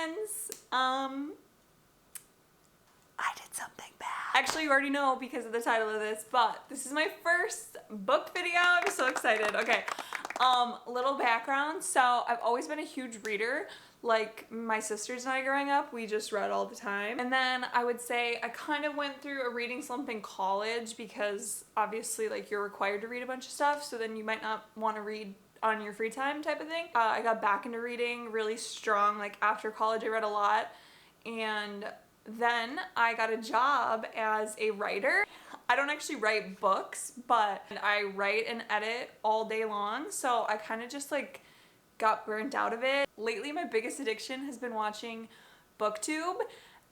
friends. I did something bad. Actually, you already know because of the title of this, but this is my first book video. I'm so excited. Okay, little background. So I've always been a huge reader. Like my sisters and I growing up, we just read all the time. And then I would say I kind of went through a reading slump in college because obviously like you're required to read a bunch of stuff. So then you might not want to read on your free time type of thing. I got back into reading really strong. Like after college, I read a lot. And then I got a job as a writer. I don't actually write books, but I write and edit all day long. So I kind of just like got burnt out of it. Lately, my biggest addiction has been watching booktube.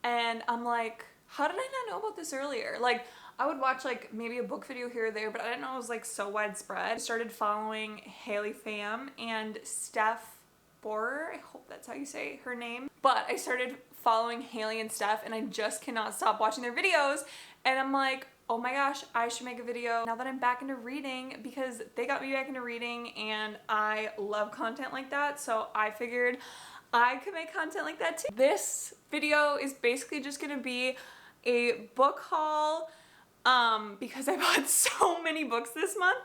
And I'm like, how did I not know about this earlier? Like I would watch like maybe a book video here or there, but I didn't know it was like so widespread. I started following Haley Pham and Steph Borer. I hope that's how you say her name. But I started following Haley and Steph and I just cannot stop watching their videos. And I'm like, oh my gosh, I should make a video now that I'm back into reading because they got me back into reading and I love content like that. So I figured I could make content like that too. This video is basically just gonna be a book haul because I bought so many books this month.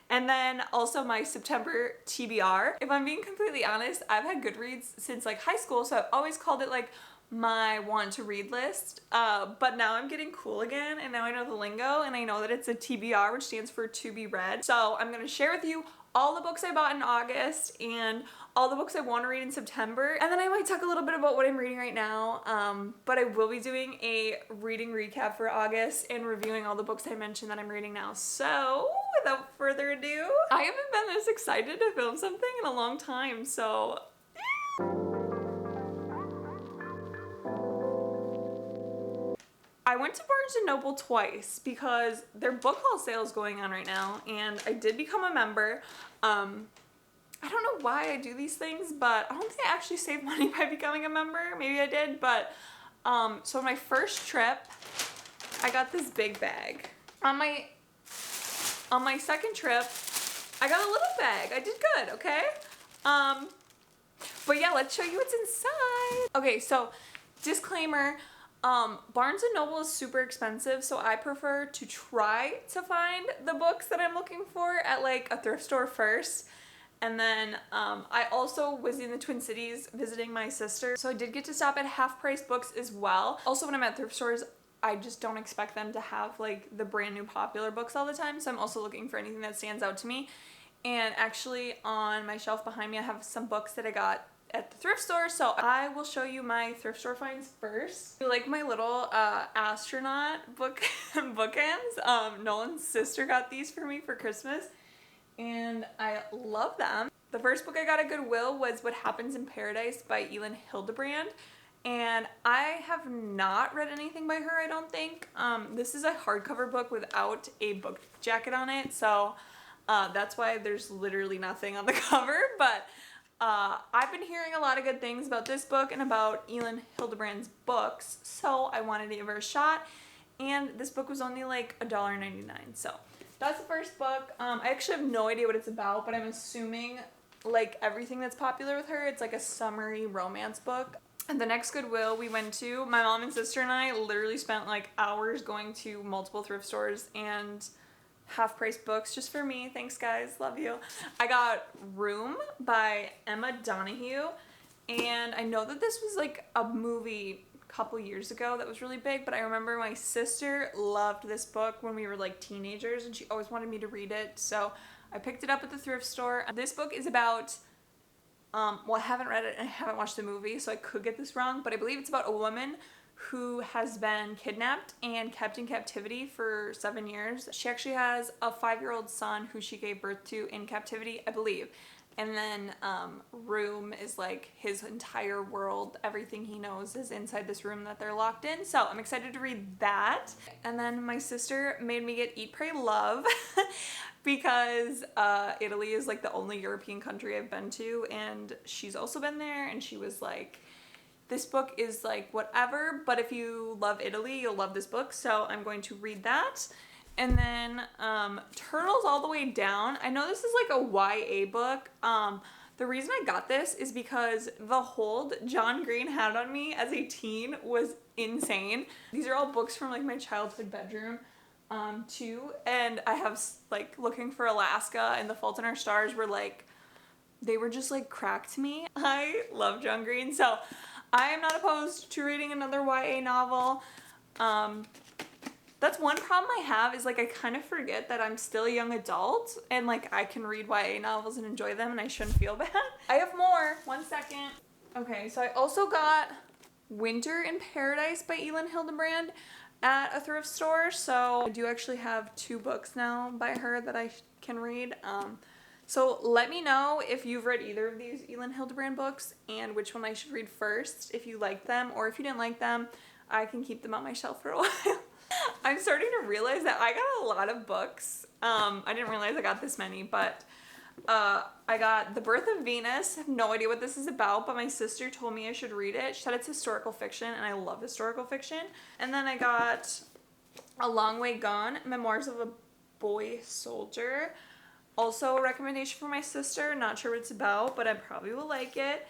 And then also my September TBR. If I'm being completely honest, I've had Goodreads since like high school, so I've always called it like my want to read list. But now I'm getting cool again and now I know the lingo and I know that it's a TBR, which stands for to be read. So I'm gonna share with you all the books I bought in August and all the books I want to read in September. And then I might talk a little bit about what I'm reading right now. But I will be doing a reading recap for August and reviewing all the books I mentioned that I'm reading now. So without further ado, I haven't been this excited to film something in a long time. So I went to Barnes & Noble twice because their book haul sale is going on right now and I did become a member. I don't know why I do these things, but I don't think I actually saved money by becoming a member. Maybe I did, but so on my first trip, I got this big bag. On my second trip, I got a little bag. I did good, okay? But yeah, let's show you what's inside. Okay, so disclaimer, Barnes & Noble is super expensive, so I prefer to try to find the books that I'm looking for at like a thrift store first. And then I also was in the Twin Cities visiting my sister, so I did get to stop at Half Price Books as well. Also, when I'm at thrift stores, I just don't expect them to have like the brand new popular books all the time, so I'm also looking for anything that stands out to me. And actually on my shelf behind me, I have some books that I got at the thrift store, so I will show you my thrift store finds first. You like my little astronaut bookends? Nolan's sister got these for me for Christmas and I love them. The first book I got at Goodwill was What Happens in Paradise by Elin Hilderbrand, and I have not read anything by her, I don't think. This is a hardcover book without a book jacket on it, so that's why there's literally nothing on the cover, but I've been hearing a lot of good things about this book and about Elin Hilderbrand's books, so I wanted to give her a shot, and this book was only like $1.99, so that's the first book. I actually have no idea what it's about, but I'm assuming like everything that's popular with her, it's like a summery romance book. And the next Goodwill we went to, my mom and sister and I literally spent like hours going to multiple thrift stores and Half Price Books just for me. Thanks guys, love you. I got Room by Emma Donoghue, and I know that this was like a movie a couple years ago that was really big, but I remember my sister loved this book when we were like teenagers and she always wanted me to read it, so I picked it up at the thrift store. This book is about well, I haven't read it and I haven't watched the movie, so I could get this wrong, but I believe it's about a woman who has been kidnapped and kept in captivity for 7 years. She actually has a 5-year-old son who she gave birth to in captivity, I believe. And then Room is like his entire world. Everything he knows is inside this room that they're locked in. So I'm excited to read that. And then my sister made me get Eat, Pray, Love because Italy is like the only European country I've been to. And she's also been there and she was like, this book is like whatever, but if you love Italy, you'll love this book. So I'm going to read that. And then Turtles All the Way Down. I know this is like a YA book. The reason I got this is because the hold John Green had on me as a teen was insane. These are all books from like my childhood bedroom too, and I have like Looking for Alaska and The Fault in Our Stars were like, they were just like crack to me. I love John Green, so I am not opposed to reading another YA novel. That's one problem I have is like I kind of forget that I'm still a young adult and like I can read YA novels and enjoy them and I shouldn't feel bad. I have more. 1 second. Okay, so I also got Winter in Paradise by Elin Hildenbrand at a thrift store. So I do actually have 2 books now by her that I can read. So let me know if you've read either of these Elin Hildenbrand books and which one I should read first, if you like them, or if you didn't like them, I can keep them on my shelf for a while. I'm starting to realize that I got a lot of books. I didn't realize I got this many, but I got The Birth of Venus. I have no idea what this is about, but my sister told me I should read it. She said it's historical fiction, and I love historical fiction. And then I got A Long Way Gone, Memoirs of a Boy Soldier. Also a recommendation from my sister. Not sure what it's about, but I probably will like it.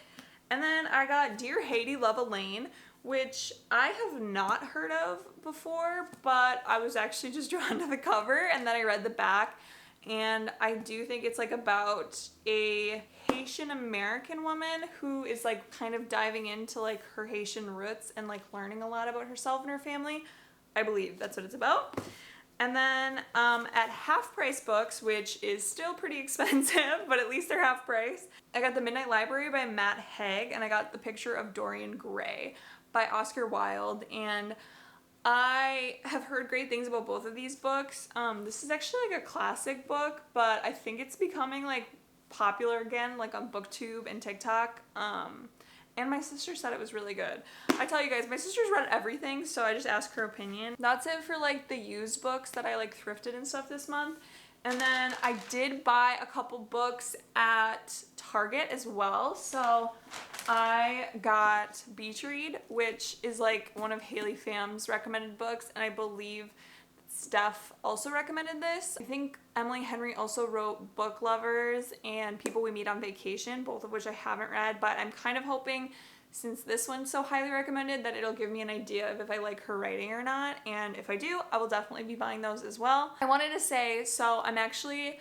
And then I got Dear Haiti, Love Elaine, which I have not heard of before, but I was actually just drawn to the cover and then I read the back, and I do think it's like about a Haitian American woman who is like kind of diving into like her Haitian roots and like learning a lot about herself and her family. I believe that's what it's about. And then at Half Price Books, which is still pretty expensive, but at least they're half price, I got The Midnight Library by Matt Haig, and I got The Picture of Dorian Gray by Oscar Wilde, and I have heard great things about both of these books. This is actually like a classic book, but I think it's becoming like popular again, like on BookTube and TikTok. And my sister said it was really good. I tell you guys, my sister's read everything, so I just asked her opinion. That's it for like the used books that I like thrifted and stuff this month. And then I did buy a couple books at Target as well. So I got Beach Read, which is like one of Haley Pham's recommended books, and I believe Steph also recommended this. I think Emily Henry also wrote Book Lovers and People We Meet on Vacation, both of which I haven't read, but I'm kind of hoping, since this one's so highly recommended, that it'll give me an idea of if I like her writing or not, and if I do, I will definitely be buying those as well. I wanted to say, so I'm actually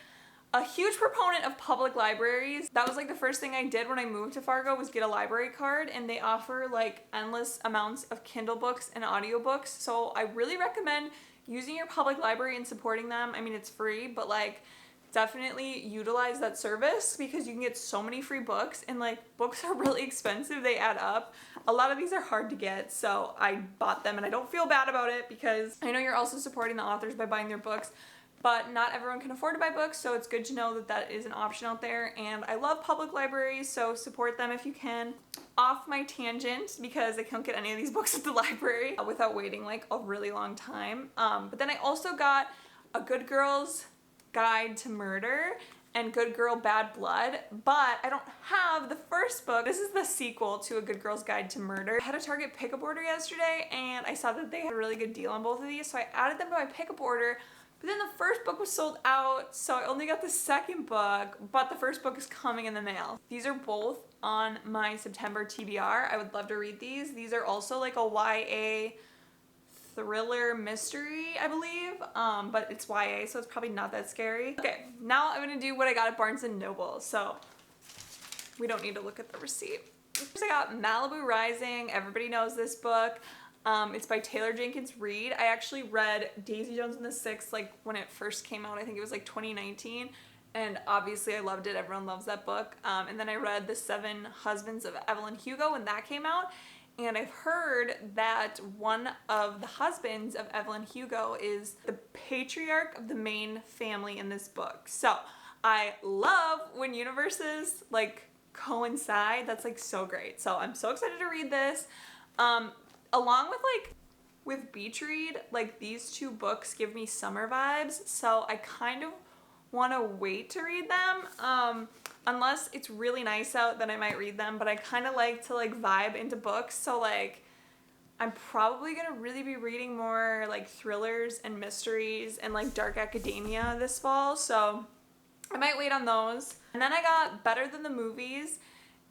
a huge proponent of public libraries. That was like the first thing I did when I moved to Fargo, was get a library card, and they offer like endless amounts of Kindle books and audiobooks, so I really recommend using your public library and supporting them. I mean, it's free, but like definitely utilize that service because you can get so many free books, and like books are really expensive. They add up. A lot of these are hard to get, so I bought them and I don't feel bad about it because I know you're also supporting the authors by buying their books, but not everyone can afford to buy books, so it's good to know that that is an option out there. And I love public libraries, so support them if you can. Off my tangent, because I can't get any of these books at the library without waiting like a really long time. But then I also got A Good Girl's Guide to Murder and Good Girl Bad Blood, but I don't have the first book. This is the sequel to A Good Girl's Guide to Murder. I had a Target pickup order yesterday and I saw that they had a really good deal on both of these, so I added them to my pickup order. But then the first book was sold out, so I only got the second book, but the first book is coming in the mail. These are both on my September TBR. I would love to read these. These are also like a YA thriller mystery, I believe, but it's YA, so it's probably not that scary. Okay, now I'm gonna do what I got at Barnes & Noble, so we don't need to look at the receipt. First I got Malibu Rising. Everybody knows this book. It's by Taylor Jenkins Reid. I actually read Daisy Jones and the Six like when it first came out. I think it was like 2019. And obviously I loved it. Everyone loves that book. And then I read The Seven Husbands of Evelyn Hugo when that came out. And I've heard that one of the husbands of Evelyn Hugo is the patriarch of the main family in this book. So I love when universes like coincide. That's like so great. So I'm so excited to read this. Along with with Beach Read, like these two books give me summer vibes, so I kind of want to wait to read them. Unless it's really nice out, then I might read them, but I kind of like to vibe into books, so I'm probably gonna really be reading more thrillers and mysteries and dark academia this fall, so I might wait on those. And then I got Better Than the Movies.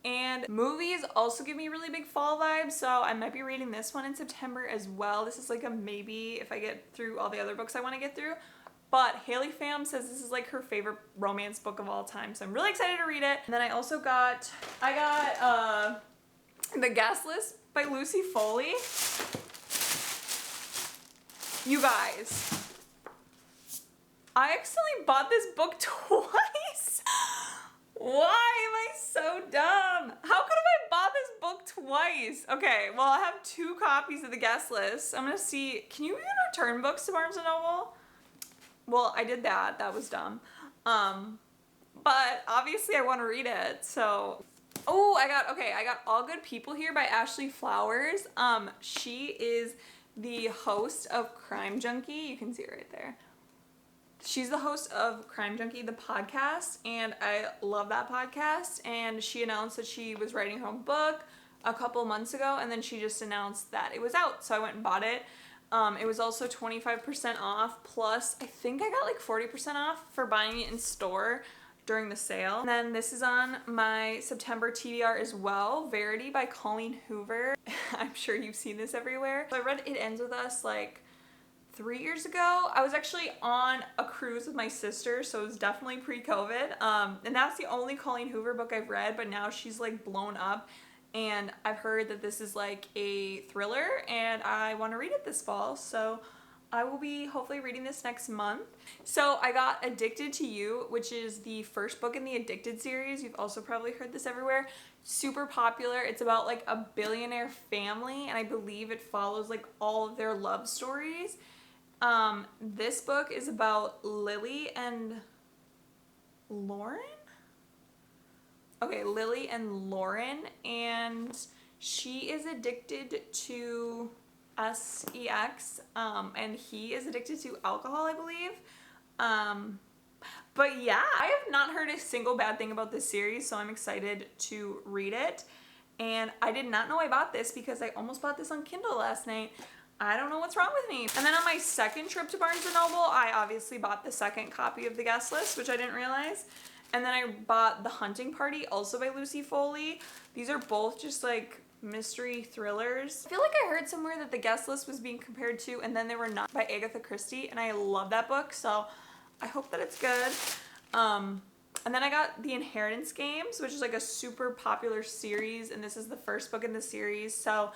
And movies also give me really big fall vibes, so I might be reading this one in September as well. This is like a maybe if I get through all the other books I want to get through. But Haley Pham says this is like her favorite romance book of all time, so I'm really excited to read it. And then I also got, The Guest List by Lucy Foley. You guys, I accidentally bought this book twice. Why am I so dumb? How could I bought this book twice? Okay, well I have 2 copies of The Guest List. I'm gonna see, can you even return books to Barnes & Noble? Well, I did that. That was dumb. But obviously I want to read it, so. Oh, I got All Good People Here by Ashley Flowers. She is the host of Crime Junkie. You can see it right there. She's the host of Crime Junkie, the podcast, and I love that podcast. And she announced that she was writing her own book a couple months ago, and then she just announced that it was out, so I went and bought it. It was also 25% off, plus I think I got like 40% off for buying it in store during the sale. And then this is on my September TBR as well, Verity by Colleen Hoover. I'm sure you've seen this everywhere. So I read It Ends With Us like 3 years ago. I was actually on a cruise with my sister, so it was definitely pre-COVID. And that's the only Colleen Hoover book I've read, but now she's like blown up. And I've heard that this is like a thriller and I want to read it this fall. So I will be hopefully reading this next month. So I got Addicted to You, which is the first book in the Addicted series. You've also probably heard this everywhere. Super popular. It's about like a billionaire family, and I believe it follows like all of their love stories. This book is about Lily and Lauren? Okay, Lily and Lauren, and she is addicted to sex, and he is addicted to alcohol, I believe. But yeah, I have not heard a single bad thing about this series, so I'm excited to read it. And I did not know I bought this because I almost bought this on Kindle last night. I don't know what's wrong with me. And then on my second trip to Barnes & Noble, I obviously bought the second copy of The Guest List, which I didn't realize. And then I bought The Hunting Party, also by Lucy Foley. These are both just like mystery thrillers. I feel like I heard somewhere that The Guest List was being compared to And Then They Were Not by Agatha Christie, and I love that book, so I hope that it's good. And then I got The Inheritance Games, which is like a super popular series, and this is the first book in the series, so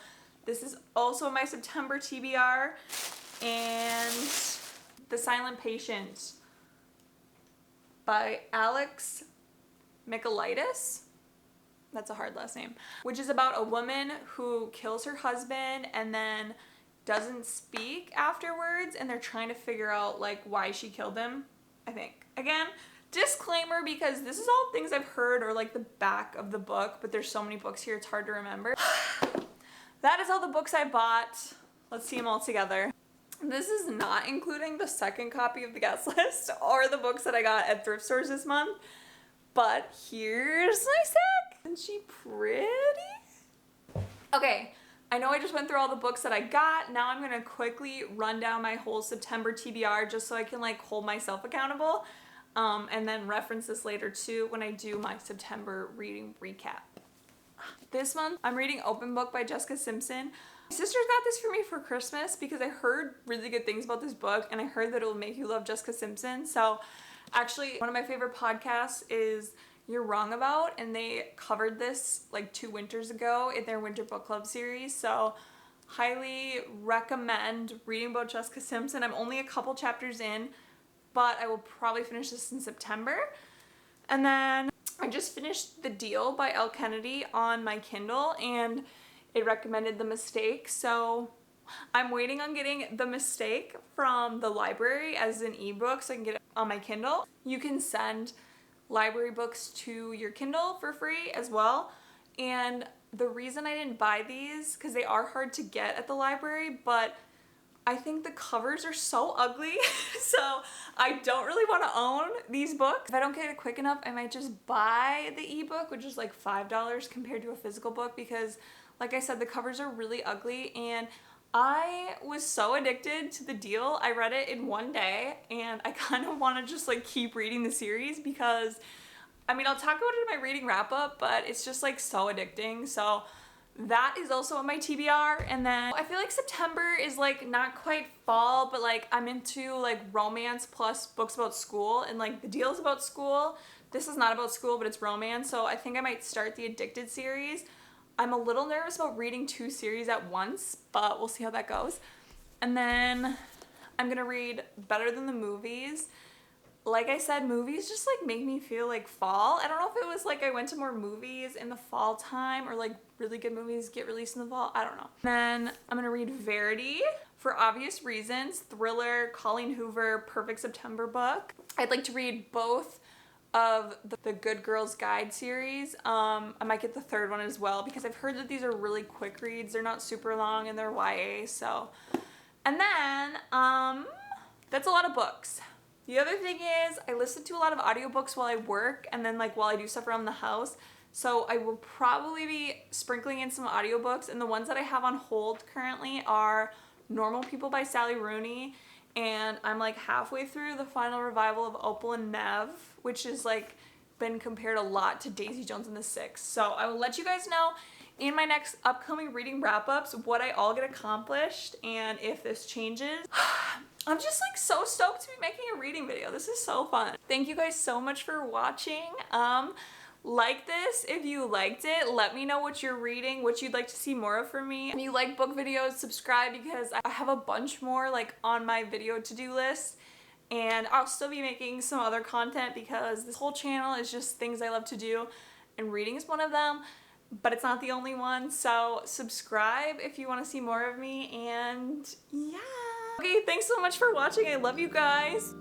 this is also my September TBR. And The Silent Patient by Alex Michaelides. That's a hard last name. Which is about a woman who kills her husband and then doesn't speak afterwards, and they're trying to figure out like why she killed him, I think. Again, disclaimer, because this is all things I've heard or like the back of the book, but there's so many books here it's hard to remember. That is all the books I bought. Let's see them all together. This is not including the second copy of The Guest List or the books that I got at thrift stores this month. But here's my sack. Isn't she pretty? Okay, I know I just went through all the books that I got. Now I'm gonna quickly run down my whole September TBR just so I can like hold myself accountable. And then reference this later too when I do my September reading recap. This month, I'm reading Open Book by Jessica Simpson. My sister got this for me for Christmas because I heard really good things about this book, and I heard that it will make you love Jessica Simpson. So actually, one of my favorite podcasts is You're Wrong About, and they covered this like 2 winters ago in their Winter Book Club series. So highly recommend reading about Jessica Simpson. I'm only a couple chapters in, but I will probably finish this in September. And then I just finished The Deal by Elle Kennedy on my Kindle, and it recommended The Mistake, so I'm waiting on getting The Mistake from the library as an ebook so I can get it on my Kindle. You can send library books to your Kindle for free as well, and the reason I didn't buy these, because they are hard to get at the library, but I think the covers are so ugly, so I don't really want to own these books. If I don't get it quick enough, I might just buy the ebook, which is like $5 compared to a physical book, because like I said, the covers are really ugly, and I was so addicted to the deal. I read it in one day and I kind of want to just like keep reading the series because I mean, I'll talk about it in my reading wrap up, but it's just like so addicting. So that is also on my TBR. And then I feel like September is like not quite fall, but like I'm into like romance plus books about school, and like the deal is about school. This is not about school, but it's romance. So I think I might start the Addicted series. I'm a little nervous about reading 2 series at once, but we'll see how that goes. And then I'm gonna read Better Than the Movies. Like I said, movies just like make me feel like fall. I don't know if it was like I went to more movies in the fall time or like really good movies get released in the fall. I don't know. Then I'm gonna read Verity for obvious reasons. Thriller, Colleen Hoover, perfect September book. I'd like to read both of the Good Girls Guide series. I might get the 3rd one as well because I've heard that these are really quick reads. They're not super long and they're YA, so. And then, that's a lot of books. The other thing is I listen to a lot of audiobooks while I work and then like while I do stuff around the house. So I will probably be sprinkling in some audiobooks, and the ones that I have on hold currently are Normal People by Sally Rooney, and I'm like halfway through the final revival of Opal and Nev, which is like been compared a lot to Daisy Jones and the Six. So I will let you guys know in my next upcoming reading wrap-ups what I all get accomplished and if this changes. I'm just like so stoked to be making a reading video. This is so fun. Thank you guys so much for watching. Like this if you liked it. Let me know what you're reading, what you'd like to see more of from me. If you like book videos, subscribe because I have a bunch more like on my video to-do list. And I'll still be making some other content because this whole channel is just things I love to do, and reading is one of them, but it's not the only one. So subscribe if you want to see more of me, and yeah. Okay, thanks so much for watching. I love you guys.